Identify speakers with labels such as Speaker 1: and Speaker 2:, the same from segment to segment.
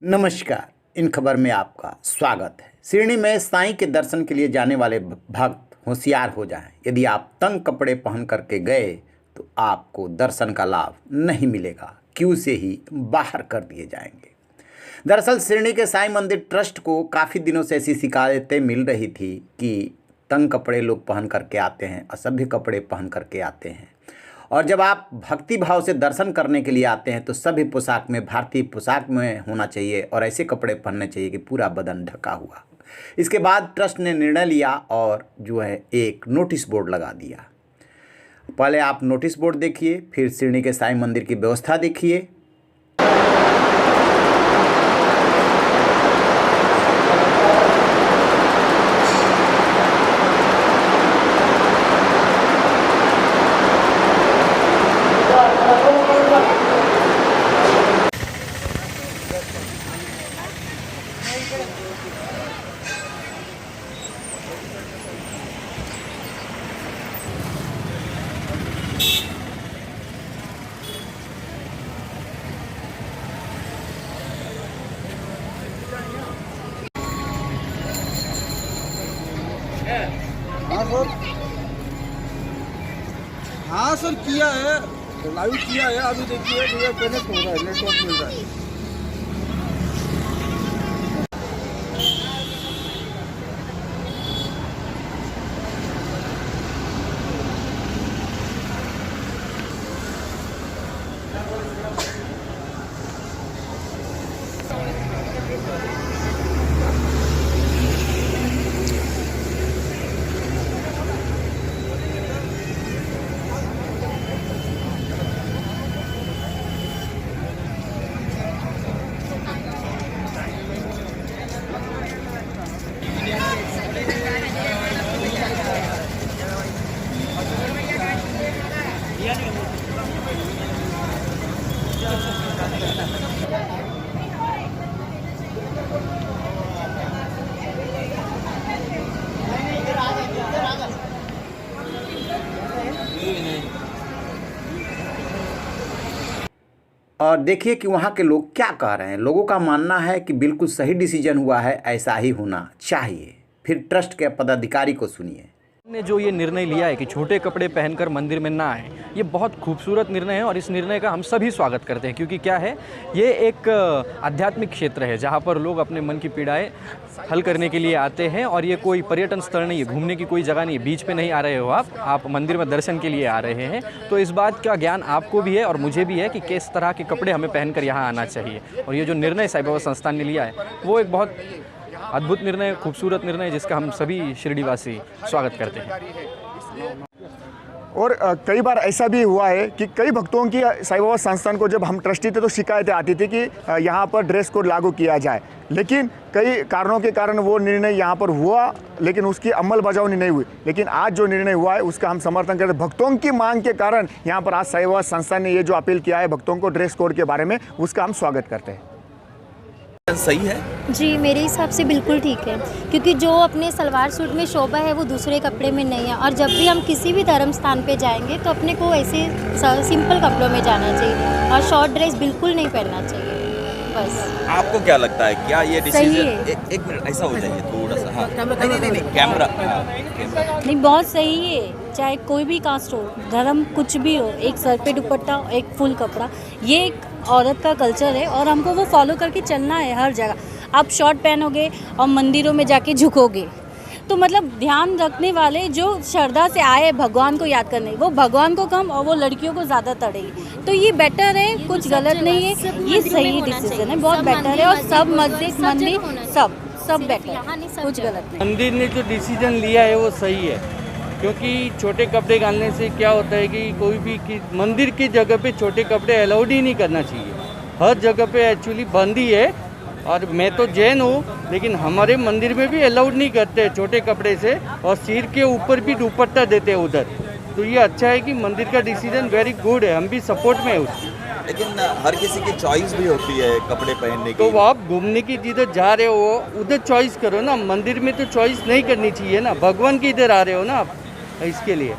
Speaker 1: नमस्कार। इन खबर में आपका स्वागत है। शिरडी में साईं के दर्शन के लिए जाने वाले भक्त होशियार हो जाएं। यदि आप तंग कपड़े पहन करके गए तो आपको दर्शन का लाभ नहीं मिलेगा, क्यू से ही बाहर कर दिए जाएंगे। दरअसल शिरडी के साईं मंदिर ट्रस्ट को काफ़ी दिनों से ऐसी शिकायतें मिल रही थी कि तंग कपड़े लोग पहन करके आते हैं, असभ्य कपड़े पहन करके आते हैं। और जब आप भक्ति भाव से दर्शन करने के लिए आते हैं तो सभी पोशाक में, भारतीय पोशाक में होना चाहिए और ऐसे कपड़े पहनने चाहिए कि पूरा बदन ढका हुआ। इसके बाद ट्रस्ट ने निर्णय लिया और जो है एक नोटिस बोर्ड लगा दिया। पहले आप नोटिस बोर्ड देखिए, फिर शिरडी के साईं मंदिर की व्यवस्था देखिए।
Speaker 2: हाँ सर, हाँ सर किया है, लाइव किया है। अभी देखिए भैया कनेक्ट हो रहा है, नेटवर्क मिल रहा है।
Speaker 1: और देखिए कि वहाँ के लोग क्या कह रहे हैं। लोगों का मानना है कि बिल्कुल सही डिसीजन हुआ है, ऐसा ही होना चाहिए। फिर ट्रस्ट के पदाधिकारी को सुनिए।
Speaker 3: ने जो ये निर्णय लिया है कि छोटे कपड़े पहनकर मंदिर में ना आए, ये बहुत खूबसूरत निर्णय है और इस निर्णय का हम सभी स्वागत करते हैं। क्योंकि क्या है, ये एक आध्यात्मिक क्षेत्र है जहाँ पर लोग अपने मन की पीड़ाएं हल करने के लिए आते हैं। और ये कोई पर्यटन स्थल नहीं है, घूमने की कोई जगह नहीं है, बीच पे नहीं आ रहे हो आप मंदिर में दर्शन के लिए आ रहे हैं। तो इस बात का ज्ञान आपको भी है और मुझे भी है कि किस तरह के कपड़े हमें पहनकर यहाँ आना चाहिए। और ये जो निर्णय साईं बाबा संस्थान ने लिया है वो एक बहुत अद्भुत निर्णय, खूबसूरत निर्णय, जिसका हम सभी शिरडीवासी स्वागत करते हैं।
Speaker 4: और कई बार ऐसा भी हुआ है कि कई भक्तों की साईं बाबा संस्थान को जब हम ट्रस्टी थे तो शिकायतें आती थी कि यहाँ पर ड्रेस कोड लागू किया जाए, लेकिन कई कारणों के कारण वो निर्णय यहाँ पर हुआ, लेकिन उसकी अमलबजावनी नहीं हुई। लेकिन आज जो निर्णय हुआ है उसका हम समर्थन करते हैं। भक्तों की मांग के कारण यहाँ पर आज साईं बाबा संस्थान ने ये जो अपील किया है भक्तों को ड्रेस कोड के बारे में, उसका हम स्वागत करते हैं।
Speaker 5: सही है
Speaker 6: जी, मेरे हिसाब से बिल्कुल ठीक है, क्योंकि जो अपने सलवार सूट में शोभा है वो दूसरे कपड़े में नहीं है। और जब भी हम किसी भी धर्म स्थान पे जाएंगे तो अपने को ऐसे सिंपल कपड़ों में जाना चाहिए और शॉर्ट ड्रेस बिल्कुल नहीं पहनना चाहिए। बस
Speaker 5: आपको क्या लगता है, क्या ये डिसीजन
Speaker 6: सही है?
Speaker 5: एक मिनट ऐसा हो जाइए थोड़ा सा। हाँ नहीं कैमरा
Speaker 6: नहीं, बहुत सही है। चाहे कोई भी कास्ट हो, धर्म कुछ भी हो, एक सर पे दुपट्टा, एक फुल कपड़ा, ये एक औरत का कल्चर है और हमको वो फॉलो करके चलना है हर जगह। आप शॉर्ट पहनोगे और मंदिरों में जाके झुकोगे तो मतलब ध्यान रखने वाले जो श्रद्धा से आए भगवान को याद करने, वो भगवान को कम और वो लड़कियों को ज़्यादा तड़ेगी। तो ये बेटर है, कुछ गलत नहीं है, ये सही डिसीजन है, बहुत बेटर है। और सब मस्जिद मंदिर सब बेटर है, कुछ गलत नहीं।
Speaker 7: मंदिर ने जो डिसीजन लिया है वो सही है, क्योंकि छोटे कपड़े डालने से क्या होता है कि कोई भी मंदिर की जगह पे छोटे कपड़े अलाउड ही नहीं करना चाहिए। हर जगह पे एक्चुअली बंद ही है। और मैं तो जैन हूँ, लेकिन हमारे मंदिर में भी अलाउड नहीं करते छोटे कपड़े से, और सिर के ऊपर भी दुपट्टा देते हैं उधर। तो ये अच्छा है कि मंदिर का डिसीजन वेरी गुड है, हम भी सपोर्ट में है उसकी।
Speaker 5: लेकिन हर किसी की चॉइस भी होती है कपड़े पहनने की।
Speaker 7: तो आप घूमने की जिधर जा रहे हो उधर चॉइस करो ना, मंदिर में तो चॉइस नहीं करनी चाहिए ना। भगवान की इधर आ रहे हो ना आप, इसके लिए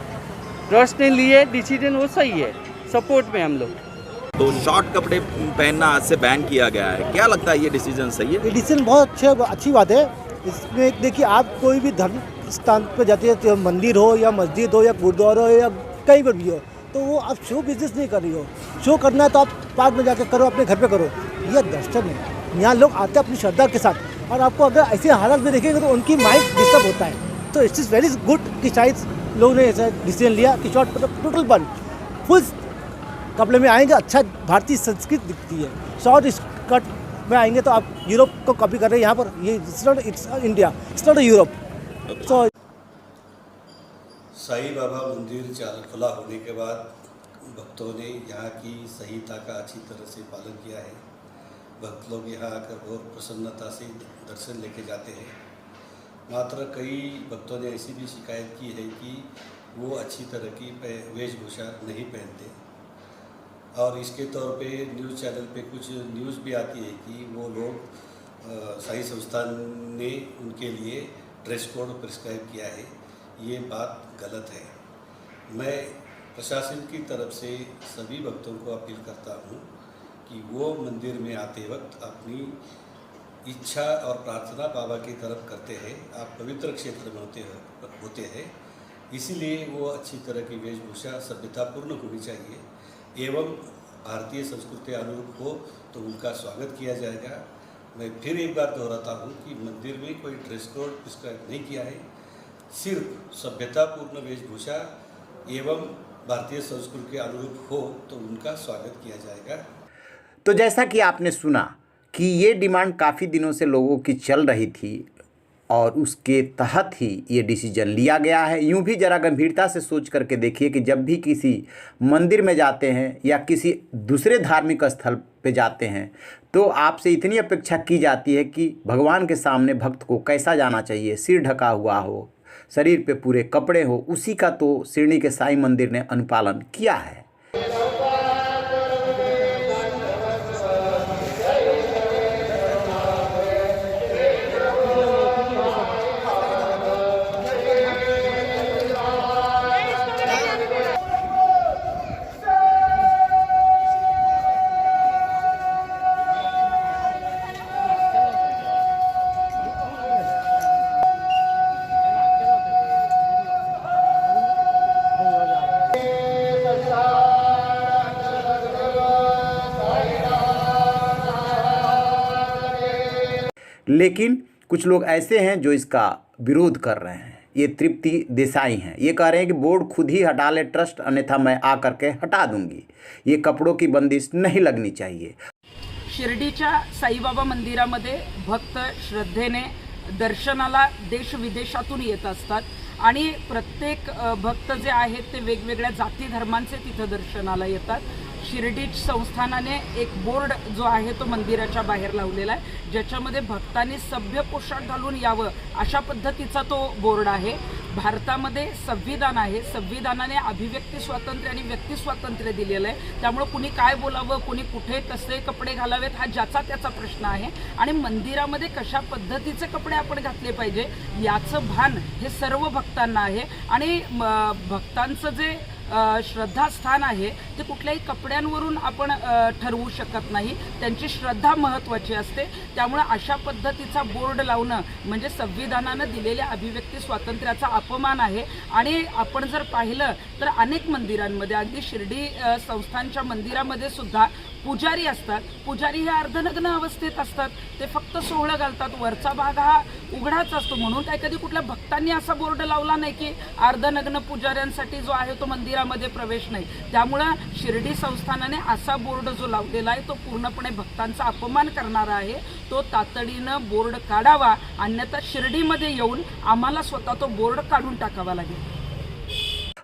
Speaker 7: ट्रस्ट ने लिए डिसीजन वो सही है, सपोर्ट में हम लोग।
Speaker 5: तो शॉर्ट कपड़े पहनना आज से बैन किया गया है, क्या लगता है ये डिसीजन सही है?
Speaker 8: ये डिसीजन बहुत अच्छी बात है। इसमें देखिए, आप कोई भी धर्म स्थान पर जाते हैं, तो मंदिर हो या मस्जिद हो या गुरुद्वारा हो या कहीं पर भी हो, तो वो आप शो बिजनेस नहीं कर रही हो। शो करना है तो आप पार्क में जाकर करो, अपने घर पे करो। ये दर्शन है, यहाँ लोग आते हैं अपनी श्रद्धा के साथ, और आपको अगर ऐसे हालत में देखेंगे तो उनकी माइंड डिस्टर्ब होता है। तो इट्स इज़ वेरी गुड कि शायद लोगों ने ऐसा डिसीजन लिया कि शॉर्ट टोटल बंद, फुल कपड़े में आएंगे। अच्छा, भारतीय संस्कृति दिखती है। शॉर्ट स्कर्ट में आएंगे तो आप यूरोप को कॉपी कर रहे हैं यहाँ पर। ये it's India, it's not Europe. So
Speaker 9: Sai Baba मंदिर खुला होने के बाद भक्तों ने यहाँ की संहिता का अच्छी तरह से पालन किया है। भक्त लोग यहाँ आकर बहुत प्रसन्नता से दर्शन लेके जाते हैं। मात्र कई भक्तों ने ऐसी भी शिकायत की है कि वो अच्छी तरह की वेशभूषा नहीं पहनते, और इसके तौर पे न्यूज़ चैनल पे कुछ न्यूज़ भी आती है कि वो लोग साईं संस्थान ने उनके लिए ड्रेस कोड प्रिस्क्राइब किया है। ये बात गलत है। मैं प्रशासन की तरफ से सभी भक्तों को अपील करता हूँ कि वो मंदिर में आते वक्त अपनी इच्छा और प्रार्थना बाबा की तरफ करते हैं। आप पवित्र क्षेत्र में होते हैं, इसीलिए वो अच्छी तरह की वेशभूषा सभ्यतापूर्ण होनी चाहिए एवं भारतीय संस्कृति अनुरूप हो तो उनका स्वागत किया जाएगा। मैं फिर एक बार दोहराता हूँ कि मंदिर में कोई ड्रेस कोड प्रिस्क्राइब नहीं किया है, सिर्फ सभ्यतापूर्ण वेशभूषा एवं भारतीय संस्कृति के अनुरूप हो तो उनका स्वागत किया जाएगा।
Speaker 1: तो जैसा कि आपने सुना कि ये डिमांड काफ़ी दिनों से लोगों की चल रही थी और उसके तहत ही ये डिसीजन लिया गया है। यूँ भी ज़रा गंभीरता से सोच करके देखिए कि जब भी किसी मंदिर में जाते हैं या किसी दूसरे धार्मिक स्थल पे जाते हैं तो आपसे इतनी अपेक्षा की जाती है कि भगवान के सामने भक्त को कैसा जाना चाहिए, सिर ढका हुआ हो, शरीर पे पूरे कपड़े हो। उसी का तो सिरनी के साईं मंदिर ने अनुपालन किया है। लेकिन कुछ लोग ऐसे हैं जो इसका विरोध कर रहे हैं। ये तृप्ति देसाई हैं। ये कह रहे हैं कि बोर्ड खुद ही हटा ले ट्रस्ट, अन्यथा मैं आ करके हटा दूंगी। ये कपड़ों की बंदिश नहीं लगनी चाहिए।
Speaker 10: शिर्डीच्या साईबाबा मंदिरामध्ये भक्त श्रद्धेने दर्शनाला देश विदेशातून येत असतात आणि प्रत्येक भक्त जे आहेत ते वेगवेगळ्या जाती धर्मांचे तिथं दर्शनाला येतात। शिर्डी संस्थानाने एक बोर्ड जो आहे तो मंदिराच्या बाहेर लावलेला आहे, ज्याच्यामध्ये भक्तांनी सभ्य पोशाख घालून यावं अशा पद्धतीचा तो बोर्ड आहे। भारतामध्ये संविधान आहे, संविधानाने अभिव्यक्ती स्वातंत्र्य आणि व्यक्ती स्वातंत्र्य दिलेलं आहे। त्यामुळे कुणी काय बोलावं, कुणी कुठे कसे कपडे घालावेत हा ज्याचा त्याचा प्रश्न आहे आणि मंदिरामध्ये कशा पद्धतीचे कपडे आपण घातले पाहिजे याचं भान हे सर्व भक्तांना आहे। आणि भक्तांचं जे श्रद्धास्थान आहे ते कुठल्याही कपड्यांवरून आपण ठरवू शकत नाही, त्यांची श्रद्धा महत्त्वाची असते। त्यामुळे अशा पद्धतीचा बोर्ड लावणं म्हणजे संविधानाने दिलेल्या अभिव्यक्ती स्वातंत्र्याचा अपमान आहे। आणि आपण जर पाहिलं तर अनेक मंदिरांमध्ये, अगदी शिर्डी संस्थानच्या मंदिरामध्ये सुद्धा पुजारी असतात। पुजारी हे अर्धनग्न अवस्थेत असतात, ते फक्त सोहळं घालतात, वरचा भाग हा उघडाच असतो। म्हणून काय कधी कुठल्या भक्तांनी असा बोर्ड लावला नाही की अर्धनग्न पुजाऱ्यांसाठी जो आहे तो मंदिरामध्ये प्रवेश नाही। त्यामुळे शिर्डी संस्थानाने असा बोर्ड जो लावलेला आहे तो पूर्णपणे भक्तांचा अपमान करणारा आहे। तो तातडीनं बोर्ड काढावा, अन्यथा शिर्डीमध्ये येऊन आम्हाला स्वतः तो बोर्ड काढून टाकावा लागेल।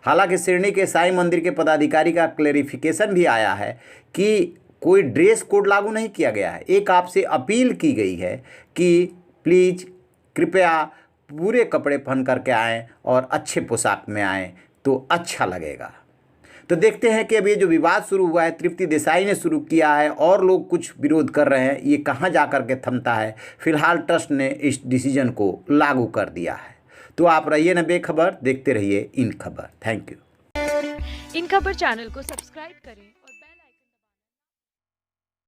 Speaker 1: हालांकि सिरनी के साईं मंदिर के पदाधिकारी का क्लेरिफिकेशन भी आया है कि कोई ड्रेस कोड लागू नहीं किया गया है। एक आपसे अपील की गई है कि प्लीज़ कृपया पूरे कपड़े पहन करके आएँ और अच्छे पोशाक में आएँ तो अच्छा लगेगा। तो देखते हैं कि अब ये जो विवाद शुरू हुआ है, तृप्ति देसाई ने शुरू किया है और लोग कुछ विरोध कर रहे हैं, ये कहाँ जा कर के थमता है। फिलहाल ट्रस्ट ने इस डिसीजन को लागू कर दिया है। तो आप रहिए न बेखबर, देखते रहिए इन खबर। Thank you.
Speaker 11: इन खबर चैनल को सब्सक्राइब करें।